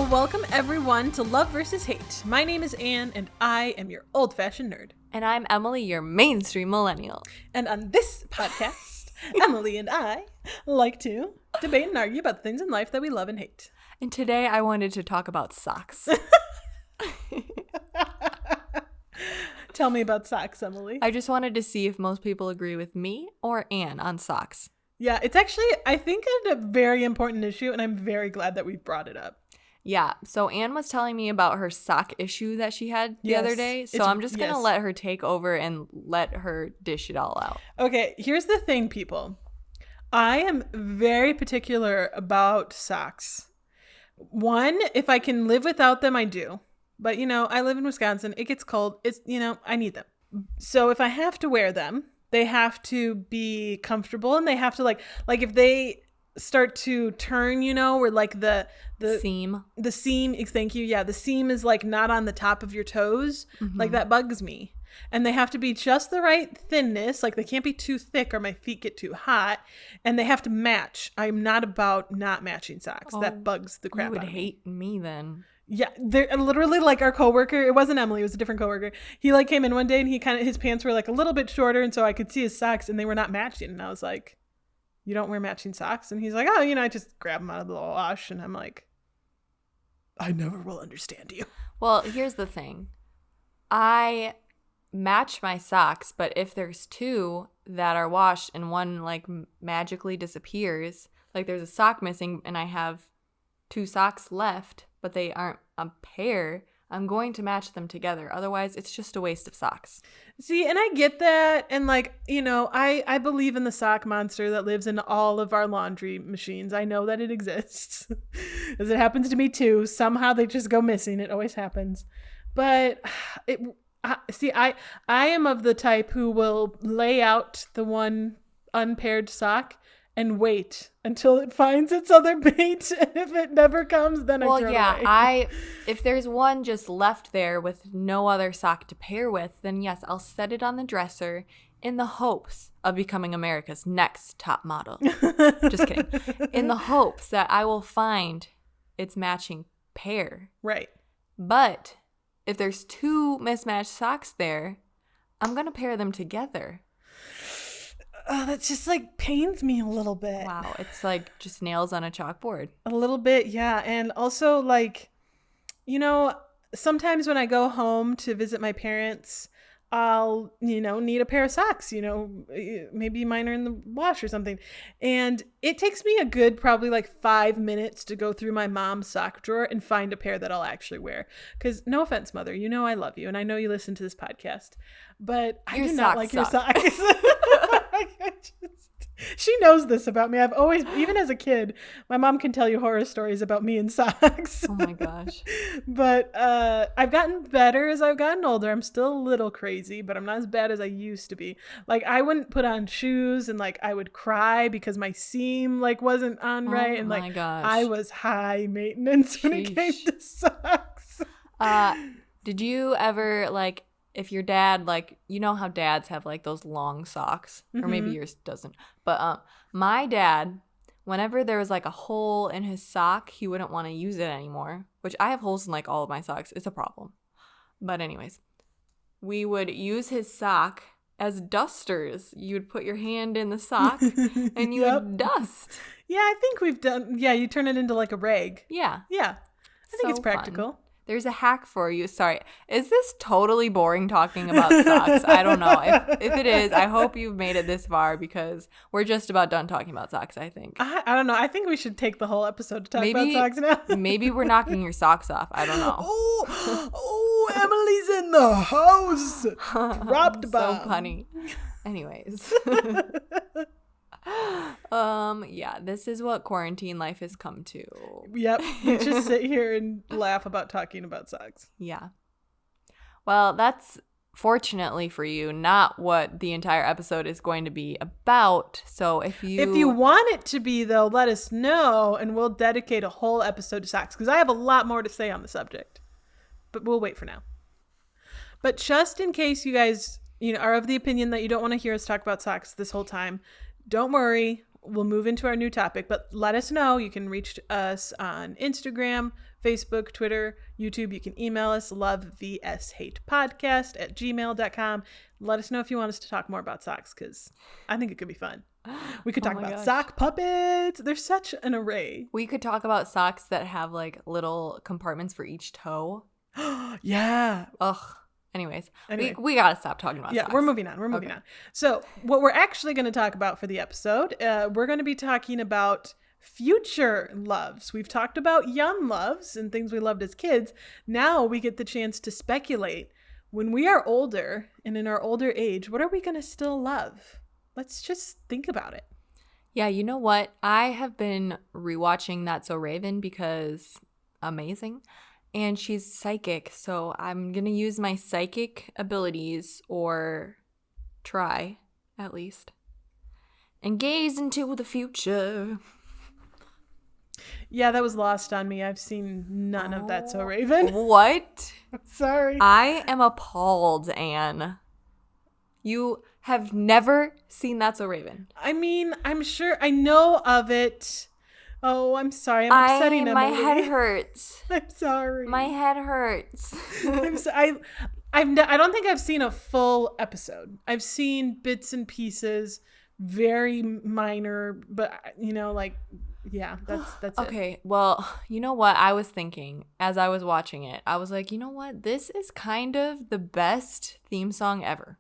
Well, welcome everyone to Love vs. Hate. My name is Anne, and I am your old-fashioned nerd. And I'm Emily, your mainstream millennial. And on this podcast, Emily and I like to debate and argue about the things in life that we love and hate. And today I wanted to talk about socks. Tell me about socks, Emily. I just wanted to see if most people agree with me or Anne on socks. Yeah, it's actually, I think, a very important issue, and I'm very glad that we brought it up. Yeah, so Anne was telling me about her sock issue that she had the other day, so I'm just going to let her take over and let her dish it all out. Okay, here's the thing, people. I am very particular about socks. One, if I can live without them, I do. But, I live in Wisconsin. It gets cold. I need them. So if I have to wear them, they have to be comfortable, and they have to like if they start to turn, where like the seam. The seam, thank you. Yeah, the seam is like not on the top of your toes. Mm-hmm. Like that bugs me. And they have to be just the right thinness. Like they can't be too thick or my feet get too hot. And they have to match. I'm not about not matching socks. That bugs the crap out of me. You would hate me then. Yeah, they're literally like our coworker. It wasn't Emily. It was a different coworker. He like came in one day and his pants were like a little bit shorter. And so I could see his socks and they were not matching. And I was like, you don't wear matching socks? And he's like, oh, I just grab them out of the wash. And I'm like, I never will understand you. Well, here's the thing. I match my socks, but if there's two that are washed and one like magically disappears, like there's a sock missing and I have two socks left, but they aren't a pair, I'm going to match them together. Otherwise, it's just a waste of socks. See, and I get that. And like, I believe in the sock monster that lives in all of our laundry machines. I know that it exists. As it happens to me too. Somehow they just go missing. It always happens. But I am of the type who will lay out the one unpaired sock and wait until it finds its other mate. And if it never comes, then I throw it away. If there's one just left there with no other sock to pair with, then yes, I'll set it on the dresser in the hopes of becoming America's next top model. Just kidding. In the hopes that I will find its matching pair. Right. But if there's two mismatched socks there, I'm going to pair them together. Oh, that just like pains me a little bit. Wow, it's like just nails on a chalkboard. A little bit, yeah. And also like, sometimes when I go home to visit my parents, I'll, need a pair of socks, maybe mine are in the wash or something. And it takes me a good probably like 5 minutes to go through my mom's sock drawer and find a pair that I'll actually wear. Because no offense, Mother, I love you and I know you listen to this podcast, but I do not like your socks. She knows this about me. I've always, even as a kid, my mom can tell you horror stories about me and socks. Oh my gosh. But I've gotten better as I've gotten older. I'm still a little crazy, but I'm not as bad as I used to be. Like I wouldn't put on shoes and like I would cry because my seam like wasn't on right. And like gosh. I was high maintenance when it came to socks. Did you ever like, if your dad, like, how dads have like those long socks, or maybe yours doesn't, but my dad, whenever there was like a hole in his sock, he wouldn't want to use it anymore, which I have holes in like all of my socks. It's a problem. But anyways, we would use his sock as dusters. You would put your hand in the sock and you would dust. Yeah, I think we've done, you turn it into like a rag. Yeah. Yeah. I think it's practical. Fun. There's a hack for you. Sorry. Is this totally boring talking about socks? I don't know. If it is, I hope you've made it this far because we're just about done talking about socks, I think. I don't know. I think we should take the whole episode to talk about socks now. Maybe we're knocking your socks off. I don't know. Oh, Emily's in the house. Dropped bomb. So funny. Anyways. Yeah, this is what quarantine life has come to. Yep. We just sit here and laugh about talking about socks. Yeah. Well, that's fortunately for you not what the entire episode is going to be about. So if you want it to be, though, let us know and we'll dedicate a whole episode to socks because I have a lot more to say on the subject. But we'll wait for now. But just in case you guys, are of the opinion that you don't want to hear us talk about socks this whole time, don't worry. we'll move into our new topic. But let us know. You can reach us on Instagram, Facebook, Twitter, YouTube. You can email us, lovevshatepodcast@gmail.com. Let us know if you want us to talk more about socks, because I think it could be fun. We could talk about sock puppets. There's such an array. We could talk about socks that have like little compartments for each toe. Yeah. Ugh. Anyways, we got to stop talking about socks. We're moving on. On. So what we're actually going to talk about for the episode, we're going to be talking about future loves. We've talked about young loves and things we loved as kids. Now we get the chance to speculate. When we are older and in our older age, what are we going to still love? Let's just think about it. Yeah, you know what? I have been rewatching That's So Raven because amazing. And she's psychic, so I'm going to use my psychic abilities, or try, at least, and gaze into the future. Yeah, that was lost on me. I've seen none of That's So Raven. What? Sorry. I am appalled, Anne. You have never seen That's So Raven. I mean, I'm sure I know of it. Oh, I'm sorry. I'm upsetting Emily. My head hurts. I'm sorry. My head hurts. I don't think I've seen a full episode. I've seen bits and pieces, very minor, but yeah, that's okay. It. Well, you know what I was thinking as I was watching it? I was like, you know what? This is kind of the best theme song ever.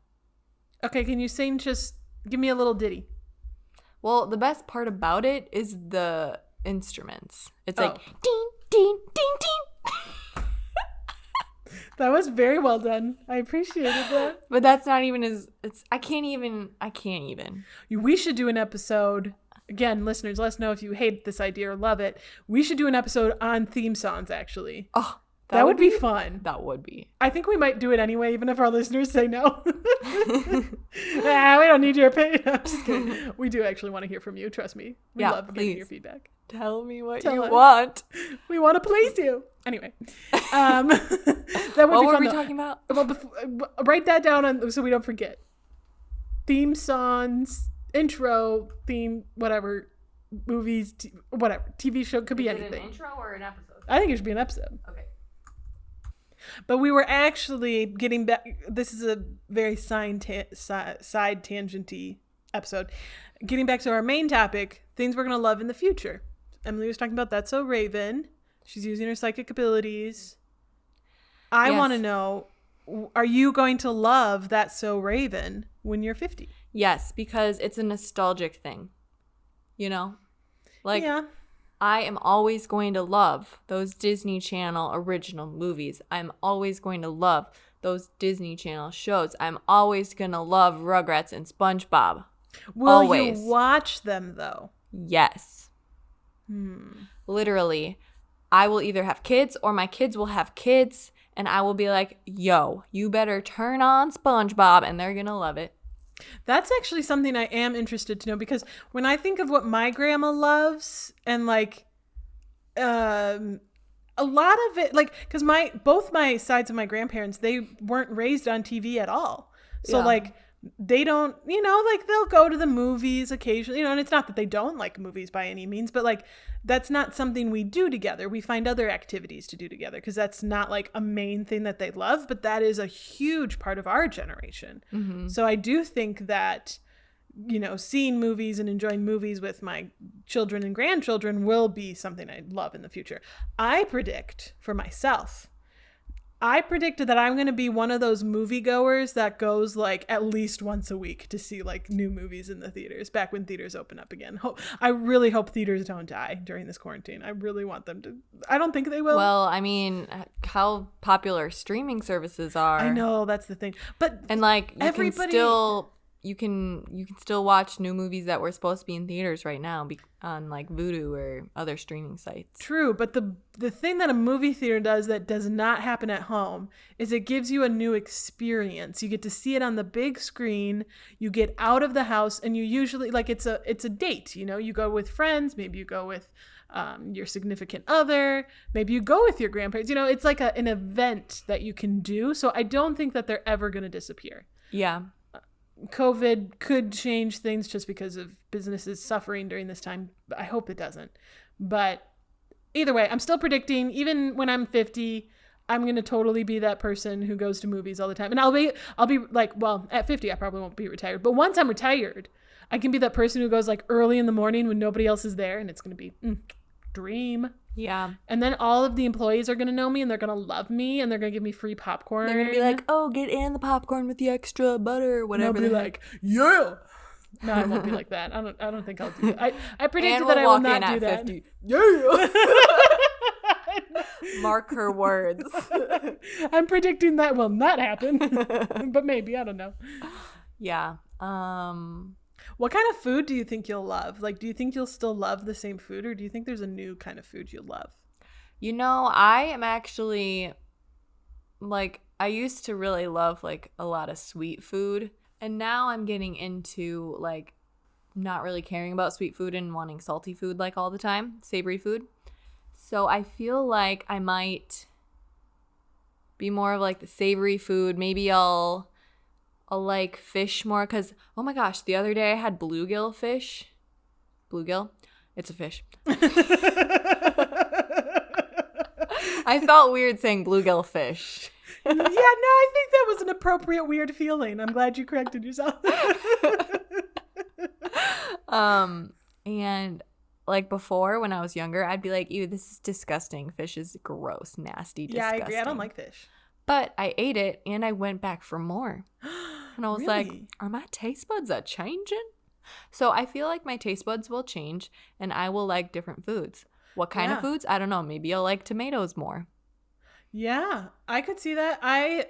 Okay, can you sing? Just give me a little ditty. Well, the best part about it is the instruments. It's like ding, ding, ding, ding. That was very well done. I appreciated that. But that's not even I can't even. We should do an episode. Again, listeners, let us know if you hate this idea or love it. We should do an episode on theme songs, actually. Oh, that would be fun. That would be. I think we might do it anyway, even if our listeners say no. We don't need your opinion. I'm just kidding. We do actually want to hear from you. Trust me. We love getting your feedback. Tell me what you want. We want to please you. Anyway. That would what be were fun, we though. talking about? Well, write that down so we don't forget. Theme songs, intro, theme, whatever, movies, whatever. TV show, could be anything. Is it an intro or an episode? I think it should be an episode. Okay. But we were actually getting back. This is a very side tangenty episode. Getting back to our main topic, things we're going to love in the future. Emily was talking about That's So Raven. She's using her psychic abilities. I want to know, are you going to love That's So Raven when you're 50? Yes, because it's a nostalgic thing. You know? Like, yeah. I am always going to love those Disney Channel original movies. I'm always going to love those Disney Channel shows. I'm always going to love Rugrats and SpongeBob. Will you watch them, though? Yes. Literally, I will either have kids or my kids will have kids, and I will be like, yo, you better turn on SpongeBob, and they're going to love it. That's actually something I am interested to know, because when I think of what my grandma loves, and like a lot of it, like, because both my sides of my grandparents, they weren't raised on TV at all. So like they don't, like they'll go to the movies occasionally, and it's not that they don't like movies by any means, but like that's not something we do together. We find other activities to do together because that's not like a main thing that they love, but that is a huge part of our generation. Mm-hmm. So I do think that, seeing movies and enjoying movies with my children and grandchildren will be something I love in the future. I predicted that I'm going to be one of those moviegoers that goes like at least once a week to see like new movies in the theaters back when theaters open up again. I really hope theaters don't die during this quarantine. I really want them to. I don't think they will. Well, I mean, how popular streaming services are. I know, that's the thing. And like you can still watch new movies that were supposed to be in theaters right now on like Vudu or other streaming sites. True, but the thing that a movie theater does that does not happen at home is it gives you a new experience. You get to see it on the big screen. You get out of the house, and you usually like it's a date. You go with friends. Maybe you go with your significant other. Maybe you go with your grandparents. It's like an event that you can do. So I don't think that they're ever going to disappear. Yeah. COVID could change things just because of businesses suffering during this time. I hope it doesn't. But either way, I'm still predicting, even when I'm 50, I'm going to totally be that person who goes to movies all the time. And I'll be like, well, at 50, I probably won't be retired. But once I'm retired, I can be that person who goes like early in the morning when nobody else is there. And it's going to be dream. Yeah. And then all of the employees are going to know me and they're going to love me and they're going to give me free popcorn. They're going to be like, oh, get in the popcorn with the extra butter, whatever. And I'll be like, yeah. No, I won't be like that. I don't think I'll do that. I predicted that I will not do that. 50. Yeah. Mark her words. I'm predicting that will not happen. But maybe, I don't know. Yeah. What kind of food do you think you'll love? Like, do you think you'll still love the same food, or do you think there's a new kind of food you'll love? You know, I am actually, like, I used to really love, like, a lot of sweet food. And now I'm getting into, like, not really caring about sweet food and wanting salty food, like, all the time. Savory food. So I feel like I might be more of, like, the savory food. Maybe I'll like fish more because, oh my gosh, the other day I had bluegill fish. Bluegill? It's a fish. I felt weird saying bluegill fish. Yeah, no, I think that was an appropriate weird feeling. I'm glad you corrected yourself. And like before when I was younger, I'd be like, ew, this is disgusting. Fish is gross, nasty, disgusting. Yeah, I agree. I don't like fish. But I ate it and I went back for more. And I was Really? like, are my taste buds a changing? So I feel like my taste buds will change and I will like different foods. What kind of foods? I don't know. Maybe I'll like tomatoes more. Yeah, I could see that. I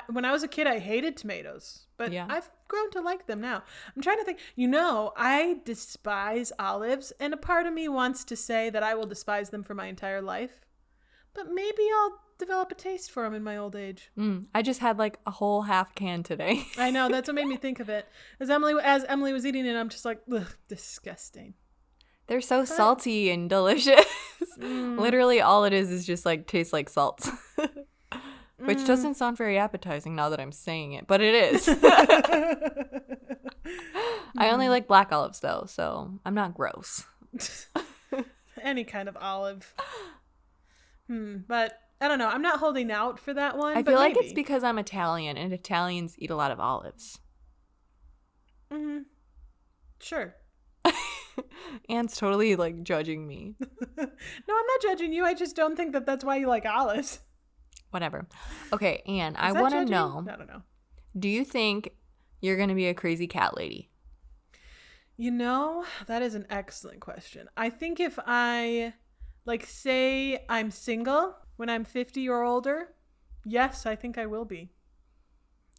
when I was a kid, I hated tomatoes, but Yeah. I've grown to like them now. I'm trying to think. You know, I despise olives, and a part of me wants to say that I will despise them for my entire life. But maybe I'll develop a taste for them in my old age. I just had like a whole half can today. I know, that's what made me think of it. As Emily was eating it, I'm just like, ugh, disgusting. They're so salty and delicious. Literally all it is just like tastes like salt. Which doesn't sound very appetizing now that I'm saying it, but it is. I only like black olives though, so I'm not gross. Any kind of olive. But I don't know. I'm not holding out for that one. I but feel like maybe. it's because I'm Italian and Italians eat a lot of olives. Sure. Anne's totally like judging me. No, I'm not judging you. I just don't think that that's why you like olives. Whatever. Okay, Anne, I Is that want to judging? know. I don't know. Do you think you're going to be a crazy cat lady? You know, that is an excellent question. I think if I, like, say I'm single when I'm 50 or older, yes, I think I will be.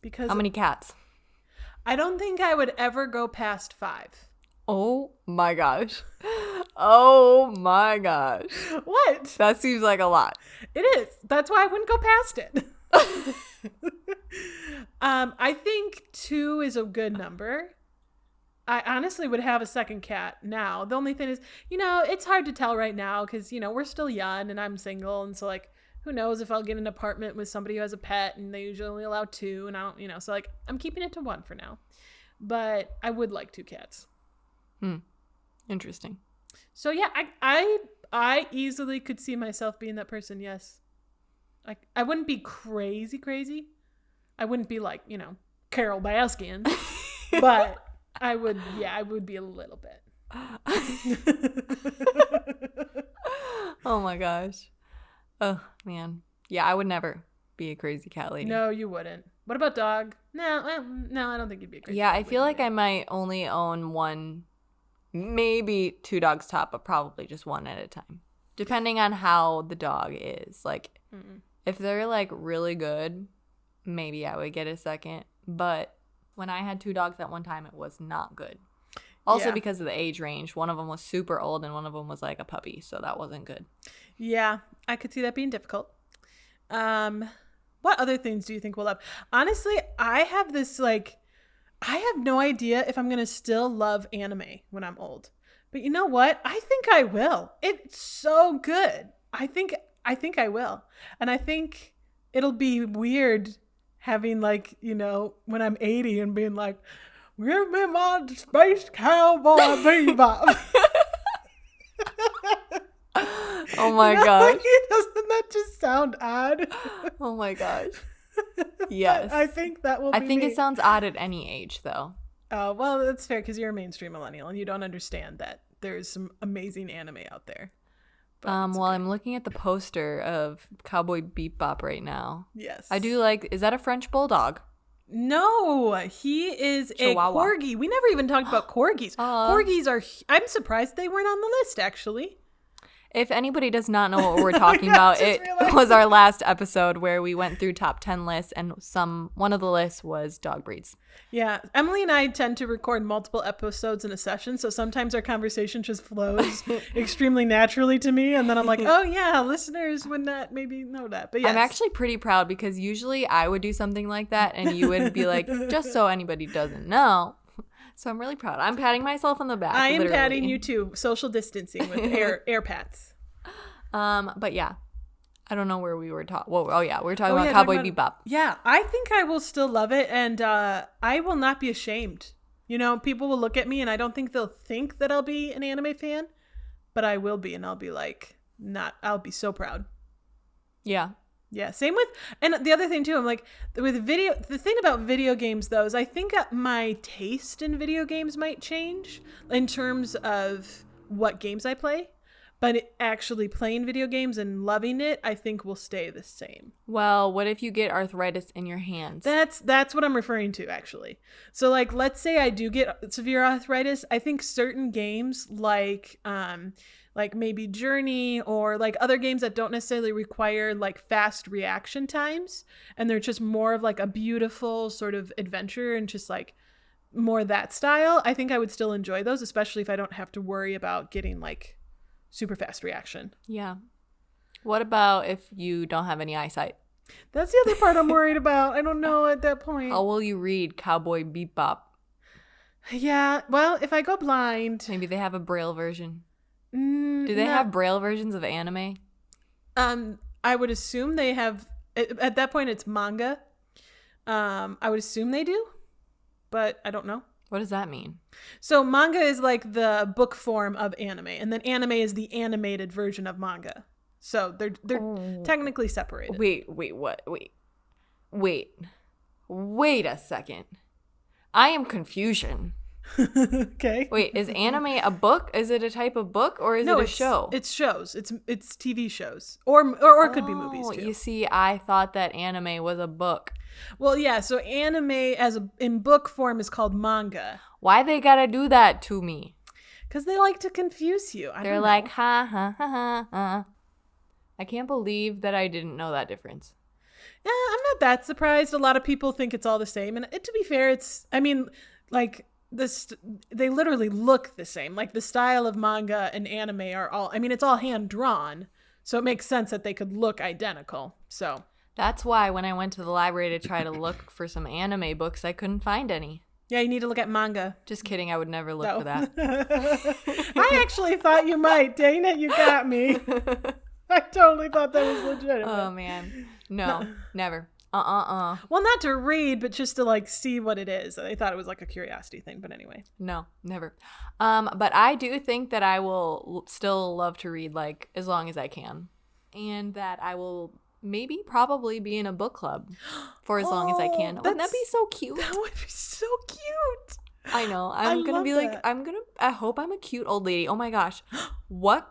Because How many cats? I don't think I would ever go past 5. Oh my gosh. Oh my gosh. What? That seems like a lot. It is. That's why I wouldn't go past it. I think 2 is a good number. I honestly would have a second cat now. The only thing is, you know, it's hard to tell right now because, you know, we're still young and I'm single. And so, like, who knows if I'll get an apartment with somebody who has a pet and they usually only allow 2. And I don't, you know, so, like, I'm keeping it to 1 for now. But I would like 2 cats. Interesting. So, yeah, I easily could see myself being that person, yes. I wouldn't be crazy. I wouldn't be like, you know, Carol Baskin. But I would be a little bit. Oh my gosh. Oh man. Yeah, I would never be a crazy cat lady. No, you wouldn't. What about dog? No, I don't think you'd be a crazy Yeah, cat I feel lady. like I might only own 1, maybe 2 dogs top, but probably just 1 at a time. Depending on how the dog is. Like, if they're like really good, maybe I would get a second. But when I had 2 dogs at one time, it was not good. Also because of the age range. One of them was super old and one of them was like a puppy. So that wasn't good. Yeah, I could see that being difficult. What other things do you think we'll love? Honestly, I have this like, I have no idea if I'm going to still love anime when I'm old. But you know what? I think I will. It's so good. I think I will. And I think it'll be weird having like, you know, when I'm 80 and being like, Give me my space cowboy bebop. Oh my gosh. Doesn't that just sound odd? Oh my gosh. Yes. I think that will be I think me. it sounds odd at any age, though. Oh, well, that's fair because you're a mainstream millennial and you don't understand that there's some amazing anime out there. But it's Well, okay. I'm looking at the poster of Cowboy Bebop right now. Yes. I do like, is that a French bulldog? No, he is Chihuahua. a corgi. We never even talked about corgis. Corgis are, I'm surprised they weren't on the list, actually. If anybody does not know what we're talking Yeah, about, just it realized. was our last episode where we went through top 10 lists, and one of the lists was dog breeds. Yeah, Emily and I tend to record multiple episodes in a session, so sometimes our conversation just flows extremely naturally to me, and then I'm like, oh yeah, listeners would not maybe know that. But yes. I'm actually pretty proud because usually I would do something like that, and you would be like, just so anybody doesn't know. So I'm really proud. I'm patting myself on the back. I am literally. patting you too. Social distancing with air pats. But yeah, I don't know where we were talking. Well, oh yeah, we were talking about yeah, Cowboy talking Bebop. Yeah, I think I will still love it, and I will not be ashamed. You know, people will look at me, and I don't think they'll think that I'll be an anime fan, but I will be, and I'll be like, I'll be so proud. Yeah. Yeah, same with, and the other thing too, I'm like, with the thing about video games though, is I think my taste in video games might change in terms of what games I play, but actually playing video games and loving it, I think will stay the same. Well, what if you get arthritis in your hands? That's what I'm referring to, actually. So like, let's say I do get severe arthritis, I think certain games like maybe Journey or like other games that don't necessarily require like fast reaction times, and they're just more of like a beautiful sort of adventure and just like more that style, I think I would still enjoy those, especially if I don't have to worry about getting like super fast reaction. Yeah. What about if you don't have any eyesight? That's the other part I'm worried about. I don't know at that point. How will you read Cowboy Bebop? Yeah, well, if I go blind, Maybe they have a Braille version. Do they have Braille versions of anime? I would assume they have. At that point, it's manga. I would assume they do, but I don't know. What does that mean? So manga is like the book form of anime, and then anime is the animated version of manga. So they're technically separated. Wait a second. I am confusion. Okay. Wait, is anime a book? Is it a type of book or is it a show? It's shows. It's TV shows, or it could be movies too. You see, I thought that anime was a book. Well, yeah. So anime in book form is called manga. Why they gotta do that to me? Because they like to confuse you. They're like, ha ha ha ha ha. I can't believe that I didn't know that difference. Yeah, I'm not that surprised. A lot of people think it's all the same, and to be fair, they literally look the same. Like the style of manga and anime it's all hand drawn, so it makes sense that they could look identical. So that's why when I went to the library to try to look for some anime books, I couldn't find any. yeah, you need to look at manga. Just kidding, I would never look for that. I actually thought you might. Dang it, you got me. I totally thought that was legitimate. Oh man, no, never. Well, not to read, but just to like see what it is. I thought it was like a curiosity thing, but anyway. No, never. But I do think that I will still love to read like as long as I can, and that I will probably be in a book club for as long as I can. Wouldn't that be so cute? That would be so cute. I know. I'm gonna be like, I hope I'm a cute old lady. Oh my gosh, what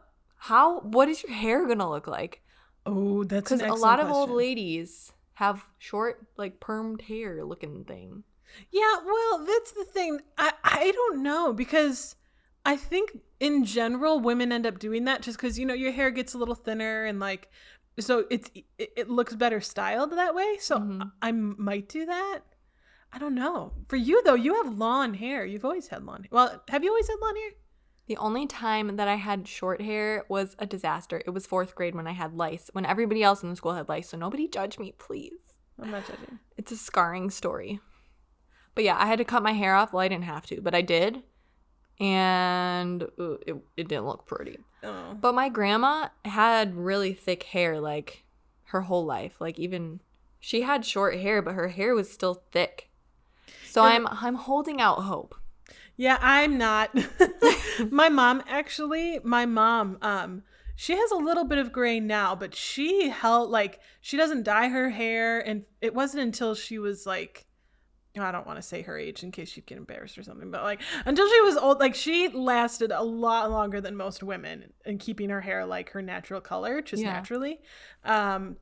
is your hair gonna look like? Oh, that's an excellent because a lot of question. old ladies have short, like permed hair looking thing. Yeah, well, that's the thing. I don't know, because I think in general women end up doing that just because, your hair gets a little thinner and like, so it looks better styled that way. So I might do that. I don't know. For you though, you have long hair. You've always had long hair. Well, have you always had long hair? The only time that I had short hair was a disaster. It was 4th grade when I had lice, when everybody else in the school had lice. So nobody judge me, please. I'm not judging. It's a scarring story. But yeah, I had to cut my hair off. Well, I didn't have to, but I did. And it didn't look pretty. Oh. But my grandma had really thick hair, like her whole life. Like even she had short hair, but her hair was still thick. So I'm holding out hope. Yeah, I'm not. My mom, she has a little bit of gray now, but she doesn't dye her hair. And it wasn't until she was like, I don't want to say her age in case she'd get embarrassed or something, but like until she was old, like she lasted a lot longer than most women in keeping her hair like her natural color, just naturally. And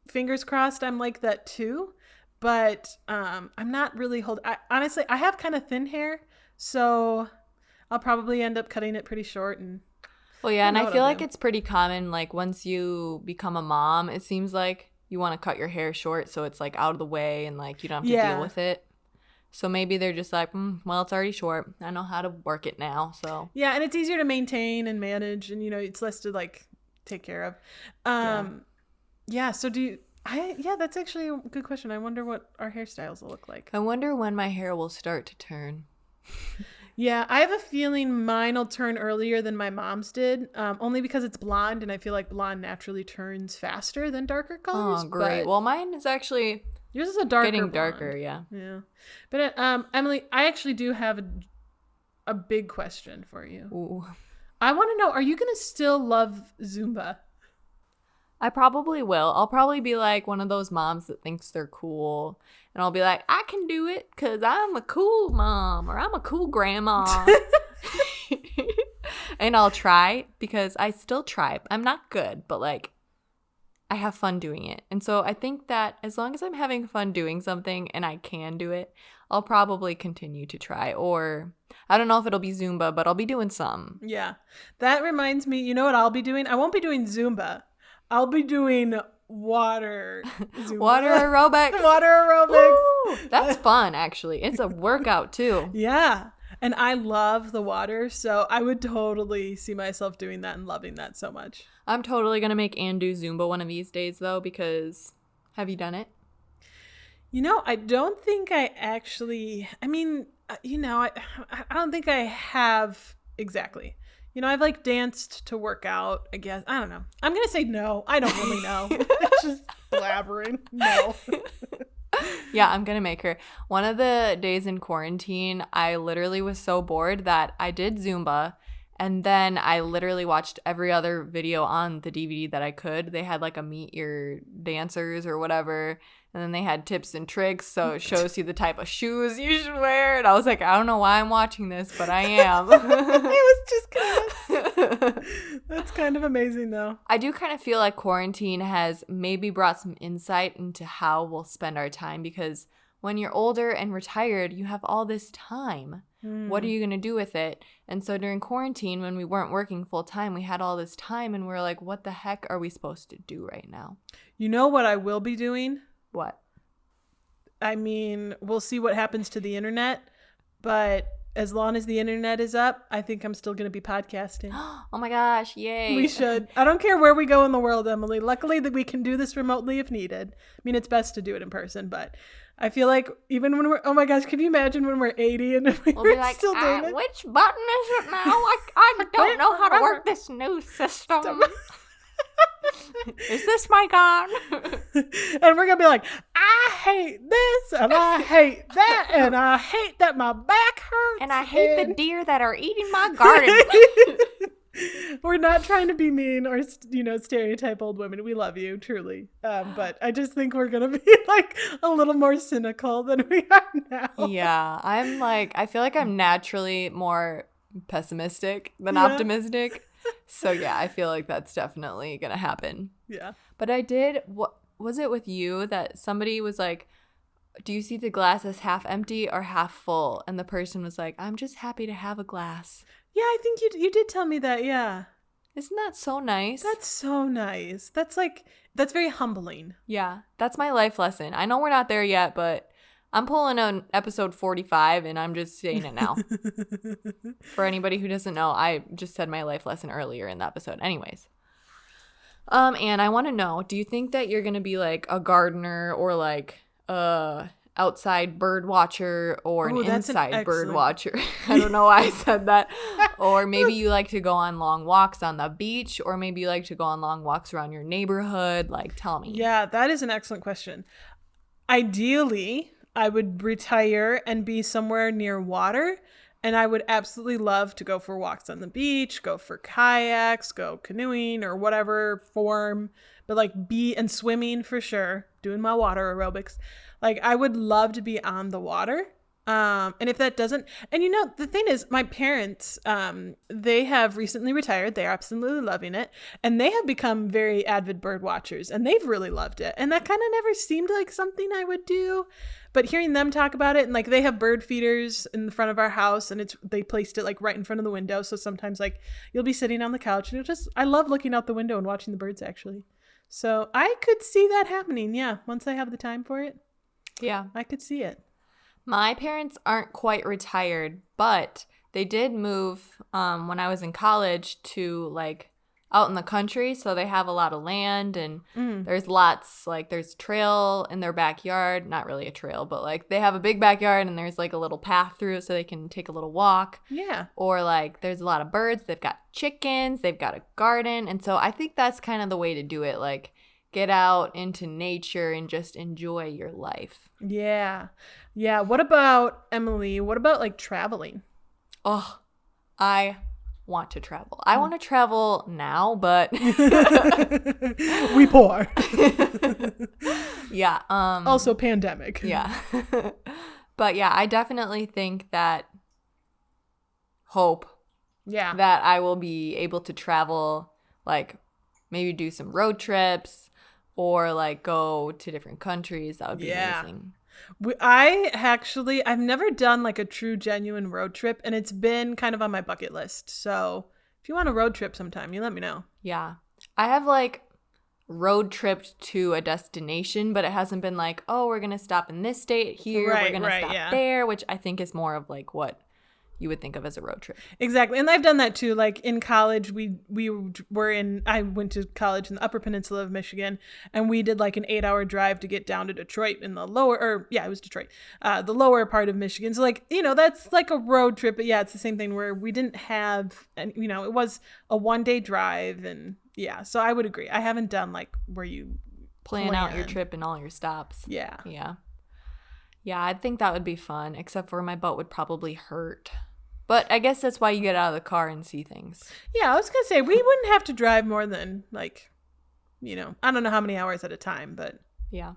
fingers crossed, I'm like that too. But I'm not really honestly, I have kind of thin hair. So I'll probably end up cutting it pretty short. And well, yeah, and I feel like it's pretty common. Like once you become a mom, it seems like you want to cut your hair short so it's like out of the way and like you don't have to deal with it. So maybe they're just like, well, it's already short. I know how to work it now. So yeah, and it's easier to maintain and manage, and it's less to like take care of. Yeah. So that's actually a good question. I wonder what our hairstyles will look like. I wonder when my hair will start to turn. Yeah, I have a feeling mine will turn earlier than my mom's did, only because it's blonde, and I feel like blonde naturally turns faster than darker colors. Oh, great. Well, mine is actually yours is a darker getting blonde. darker, yeah. Yeah. But Emily, I actually do have a big question for you. Ooh. I want to know, are you going to still love Zumba? I probably will. I'll probably be like one of those moms that thinks they're cool. And I'll be like, I can do it because I'm a cool mom or I'm a cool grandma. And I'll try because I still try. I'm not good, but like I have fun doing it. And so I think that as long as I'm having fun doing something and I can do it, I'll probably continue to try. Or I don't know if it'll be Zumba, but I'll be doing some. Yeah. That reminds me, you know what I'll be doing? I won't be doing Zumba. I'll be doing water Zumba. Water aerobics. Water aerobics. Woo! That's fun, actually. It's a workout, too. Yeah. And I love the water, so I would totally see myself doing that and loving that so much. I'm totally going to make Ann do Zumba one of these days, though, because have you done it? I don't think I actually, I don't think I have exactly. I've like danced to work out, I guess. I don't know. I'm going to say no. I don't really know. It's just blabbering. No. Yeah, I'm going to make her. One of the days in quarantine, I literally was so bored that I did Zumba. And then I literally watched every other video on the DVD that I could. They had like a meet your dancers or whatever. And then they had tips and tricks. So it shows you the type of shoes you should wear. And I was like, I don't know why I'm watching this, but I am. That's kind of amazing though. I do kind of feel like quarantine has maybe brought some insight into how we'll spend our time, because when you're older and retired, you have all this time. What are you going to do with it? And so during quarantine, when we weren't working full time, we had all this time and we're like, what the heck are we supposed to do right now? You know what I will be doing? What? I mean, we'll see what happens to the internet, but as long as the internet is up, I think I'm still going to be podcasting. Oh my gosh, yay. We should. I don't care where we go in the world, Emily. Luckily that we can do this remotely if needed. I mean, it's best to do it in person, but I feel like even when oh my gosh, can you imagine when we're 80 and we'll be like, still doing it? Which button is it now? I don't know how to work this new system. Is this mic on? And we're going to be like, I hate this and I hate that and I hate that my back hurts. And I hate the deer that are eating my garden. We're not trying to be mean or, stereotype old women. We love you, truly. But I just think we're going to be like a little more cynical than we are now. Yeah. I feel like I'm naturally more pessimistic than optimistic. So yeah, I feel like that's definitely going to happen. Yeah. But I did, what was it with you that somebody was like, do you see the glass as half empty or half full? And the person was like, I'm just happy to have a glass. Yeah, I think you did tell me that, yeah. Isn't that so nice? That's so nice. That's very humbling. Yeah, that's my life lesson. I know we're not there yet, but I'm pulling on episode 45 and I'm just saying it now. For anybody who doesn't know, I just said my life lesson earlier in the episode. Anyways. And I want to know, do you think that you're going to be like a gardener or like outside bird watcher or an inside bird watcher? I don't know why I said that. Or maybe you like to go on long walks on the beach, or maybe you like to go on long walks around your neighborhood. Like, tell me. Yeah, that is an excellent question. Ideally, I would retire and be somewhere near water. And I would absolutely love to go for walks on the beach, go for kayaks, go canoeing or whatever form, but like and swimming for sure, doing my water aerobics. Like I would love to be on the water. And if that doesn't, and the thing is, my parents, they have recently retired. They're absolutely loving it. And they have become very avid bird watchers and they've really loved it. And that kind of never seemed like something I would do. But hearing them talk about it, and like they have bird feeders in the front of our house and they placed it like right in front of the window. So sometimes like you'll be sitting on the couch and I love looking out the window and watching the birds actually. So I could see that happening. Yeah. Once I have the time for it. Yeah. I could see it. My parents aren't quite retired, but they did move when I was in college to like out in the country. So they have a lot of land and there's lots, like there's trail in their backyard. Not really a trail, but like they have a big backyard and there's like a little path through it so they can take a little walk. Yeah. Or like there's a lot of birds. They've got chickens. They've got a garden. And so I think that's kind of the way to do it. Like get out into nature and just enjoy your life. Yeah. Yeah. What about, Emily? What about like traveling? Oh, I want to travel. I want to travel now, but we poor. Yeah. Also pandemic. Yeah. But yeah, I definitely think that that I will be able to travel, like maybe do some road trips or like go to different countries. That would be amazing. I've never done like a true genuine road trip and it's been kind of on my bucket list. So if you want a road trip sometime, you let me know. Yeah. I have like road tripped to a destination, but it hasn't been like, oh, we're going to stop in this state here. We're going to stop there, which I think is more of like what you would think of as a road trip. Exactly. And I've done that too. Like in college, I went to college in the Upper Peninsula of Michigan and we did like an 8-hour drive to get down to Detroit in the it was Detroit, the lower part of Michigan. So like, that's like a road trip, but yeah, it's the same thing where we didn't have, it was a 1-day drive and yeah. So I would agree. I haven't done like where you plan out your trip and all your stops. Yeah. Yeah. Yeah, I think that would be fun, except for my butt would probably hurt. But I guess that's why you get out of the car and see things. Yeah, I was going to say, we wouldn't have to drive more than, like, I don't know how many hours at a time, but... Yeah.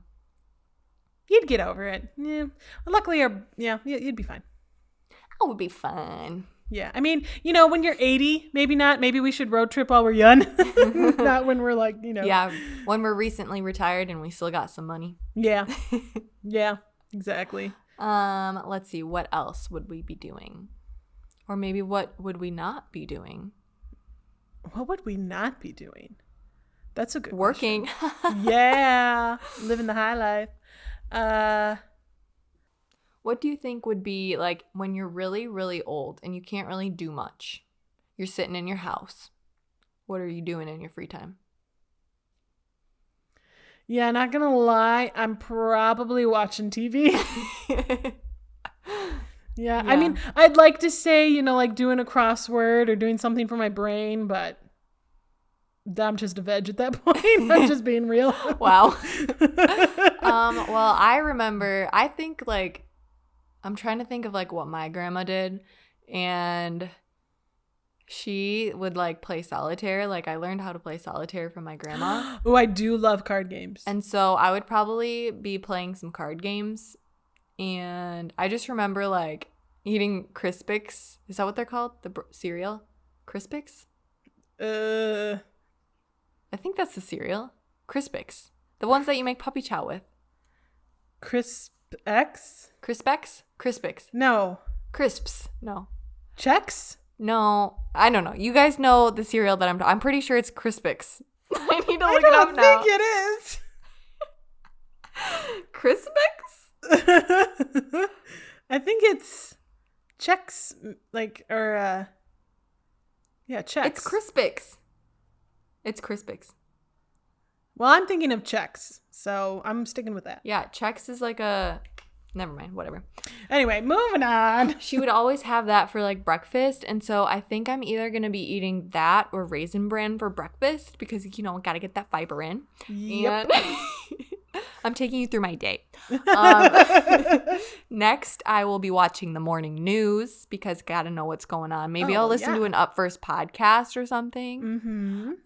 You'd get over it. Yeah. Luckily, you'd be fine. I would be fine. Yeah. I mean, when you're 80, maybe not. Maybe we should road trip while we're young. Not when we're like, Yeah, when we're recently retired and we still got some money. Yeah. Yeah. Exactly. Let's see. What else would we be doing? Or maybe what would we not be doing? What would we not be doing? That's a good Working. Yeah. Living the high life. What do you think would be like when you're really, really old and you can't really do much? You're sitting in your house. What are you doing in your free time? Yeah, not gonna lie, I'm probably watching TV. Yeah, I mean, I'd like to say, like doing a crossword or doing something for my brain, but I'm just a veg at that point. I'm just being real. Wow. Well, I remember, I think like, I'm trying to think of like what my grandma did, and she would like play solitaire. Like I learned how to play solitaire from my grandma. Oh, I do love card games. And so I would probably be playing some card games. And I just remember like eating Crispix. Is that what they're called? The cereal? Crispix? I think that's the cereal. Crispix. The ones that you make puppy chow with. Crisp-X? Crispex? Crispix. No. Crisps. No. Chex? No, I don't know. You guys know the cereal that I'm pretty sure it's Crispix. I need to look it up now. I don't think it is. Crispix? I think it's Chex, like, or, Chex. It's Crispix. It's Crispix. Well, I'm thinking of Chex, so I'm sticking with that. Yeah, Chex is like a... Never mind, whatever. Anyway, moving on. She would always have that for like breakfast. And so I think I'm either going to be eating that or Raisin Bran for breakfast because, gotta get that fiber in. Yep. I'm taking you through my day. Next, I will be watching the morning news because gotta know what's going on. Maybe I'll listen to an Up First podcast or something.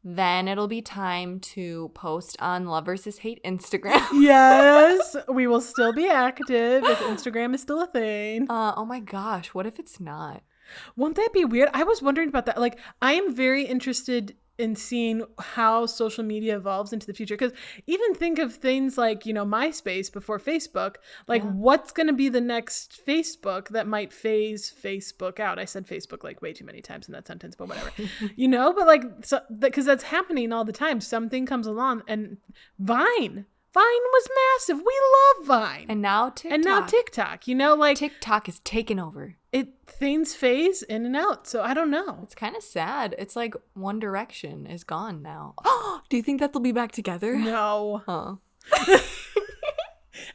Then it'll be time to post on Love vs. Hate Instagram. Yes, we will still be active if Instagram is still a thing. Oh my gosh, what if it's not? Won't that be weird? I was wondering about that. Like, I am very interested in seeing how social media evolves into the future. Because even think of things like, MySpace before Facebook. Like, what's going to be the next Facebook that might phase Facebook out? I said Facebook like way too many times in that sentence, but whatever. But like, because that's happening all the time. Something comes along, and Vine was massive. We love Vine. And now TikTok. TikTok is taking over. Things phase in and out. So I don't know. It's kind of sad. It's like One Direction is gone now. Do you think that they'll be back together? No. Huh.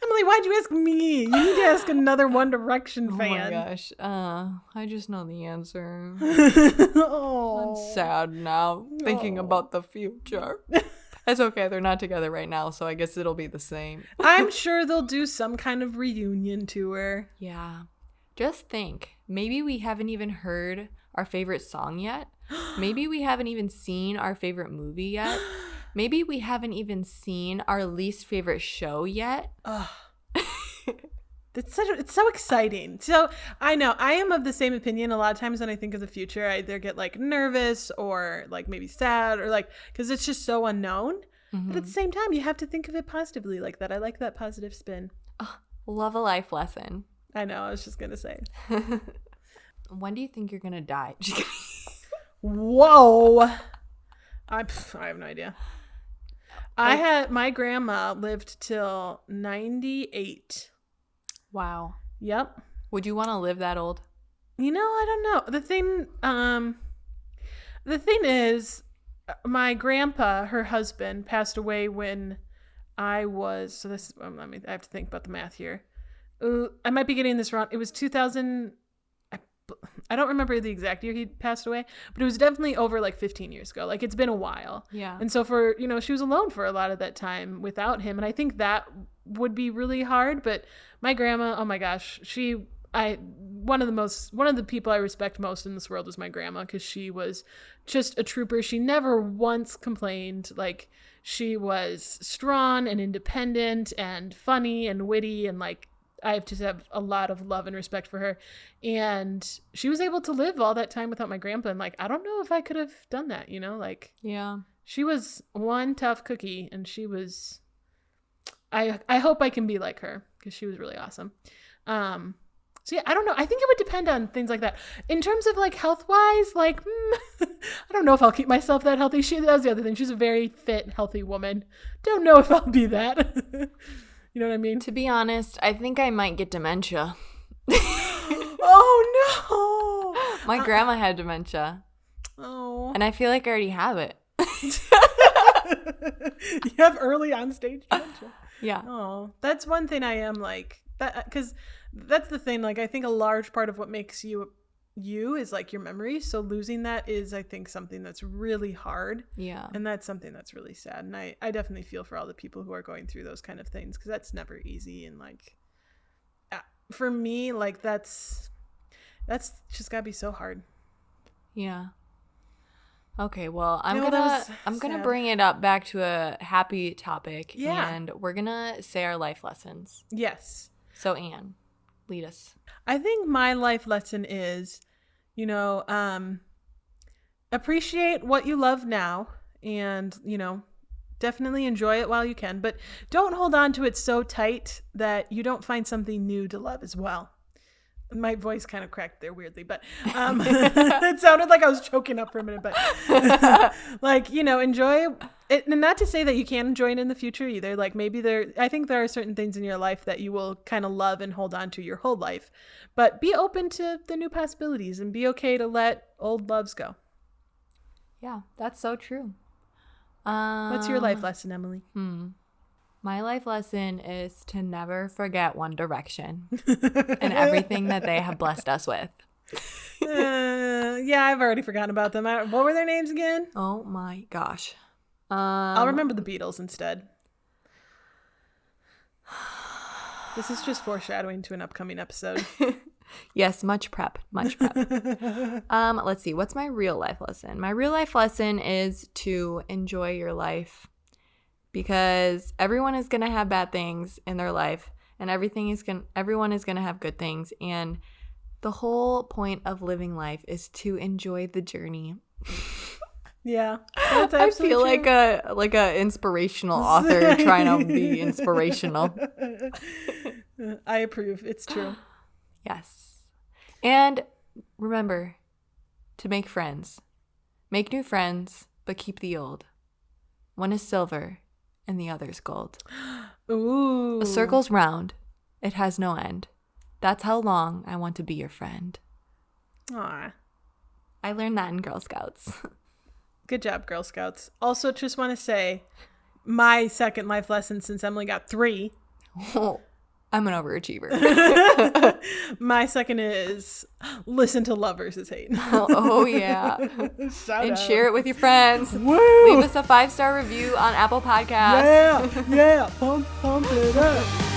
Emily, why'd you ask me? You need to ask another One Direction fan. Oh my gosh. I just know the answer. Oh. I'm sad now thinking about the future. It's okay. They're not together right now, so I guess it'll be the same. I'm sure they'll do some kind of reunion tour. Yeah. Just think. Maybe we haven't even heard our favorite song yet. Maybe we haven't even seen our favorite movie yet. Maybe we haven't even seen our least favorite show yet. It's so exciting. So I know I am of the same opinion. A lot of times when I think of the future, I either get like nervous or like maybe sad or like, because it's just so unknown. But at the same time, you have to think of it positively like that. I like that positive spin. Love a life lesson. I know. I was just going to say. When do you think you're going to die? Whoa. I have no idea. My grandma lived till 98. Wow. Yep. Would you want to live that old? I don't know. The thing is, my grandpa, her husband, passed away when I was, so this, I have to think about the math here. I might be getting this wrong. It was 2000. I don't remember the exact year he passed away, but it was definitely over like 15 years ago. Like, it's been a while. Yeah. And so she was alone for a lot of that time without him. And I think that would be really hard. But my grandma, oh my gosh, one of the people I respect most in this world was my grandma, because she was just a trooper. She never once complained. Like, she was strong and independent and funny and witty, and like, I just have a lot of love and respect for her. And she was able to live all that time without my grandpa. And like, I don't know if I could have done that, like, yeah, she was one tough cookie, and she was, I hope I can be like her, because she was really awesome. So yeah, I don't know. I think it would depend on things like that. In terms of like health wise, like, I don't know if I'll keep myself that healthy. That was the other thing. She's a very fit, healthy woman. Don't know if I'll be that. You know what I mean? To be honest, I think I might get dementia. Oh no! My grandma had dementia. Oh. And I feel like I already have it. You have early on stage dementia. Yeah. Oh, that's one thing I am like that, because that's the thing. Like, I think a large part of what makes you is like your memory. So losing that is, I think, something that's really hard. Yeah. And that's something that's really sad. And I definitely feel for all the people who are going through those kind of things, because that's never easy. And like, for me, like, that's just gotta be so hard. Yeah. Okay, well, I'm gonna bring it up back to a happy topic. Yeah. And we're gonna say our life lessons. Yes. So Anne, lead us. I think my life lesson is, appreciate what you love now, and, definitely enjoy it while you can, but don't hold on to it so tight that you don't find something new to love as well. My voice kind of cracked there weirdly, but it sounded like I was choking up for a minute, but like, enjoy it. And not to say that you can't enjoy it in the future either. Like, maybe I think there are certain things in your life that you will kind of love and hold on to your whole life, but be open to the new possibilities and be okay to let old loves go. Yeah, that's so true. What's your life lesson, Emily? My life lesson is to never forget One Direction and everything that they have blessed us with. Yeah, I've already forgotten about them. What were their names again? Oh my gosh. I'll remember the Beatles instead. This is just foreshadowing to an upcoming episode. Yes, much prep. Let's see. What's my real life lesson? My real life lesson is to enjoy your life, because everyone is going to have bad things in their life, and everyone is going to have good things, and the whole point of living life is to enjoy the journey. Yeah, that's I absolutely feel true. like a inspirational author trying to be inspirational. I approve. It's true. Yes. And remember to make friends. Make new friends, but keep the old. One is silver and the other's gold. Ooh. A circle's round. It has no end. That's how long I want to be your friend. Aw. I learned that in Girl Scouts. Good job, Girl Scouts. Also, just want to say my second life lesson, since Emily got 3. Oh, I'm an overachiever. My second is listen to Love versus Hate. Oh yeah. Shout And out. share it with your friends. Woo! Leave us a 5-star review on Apple Podcasts. Yeah, pump it up.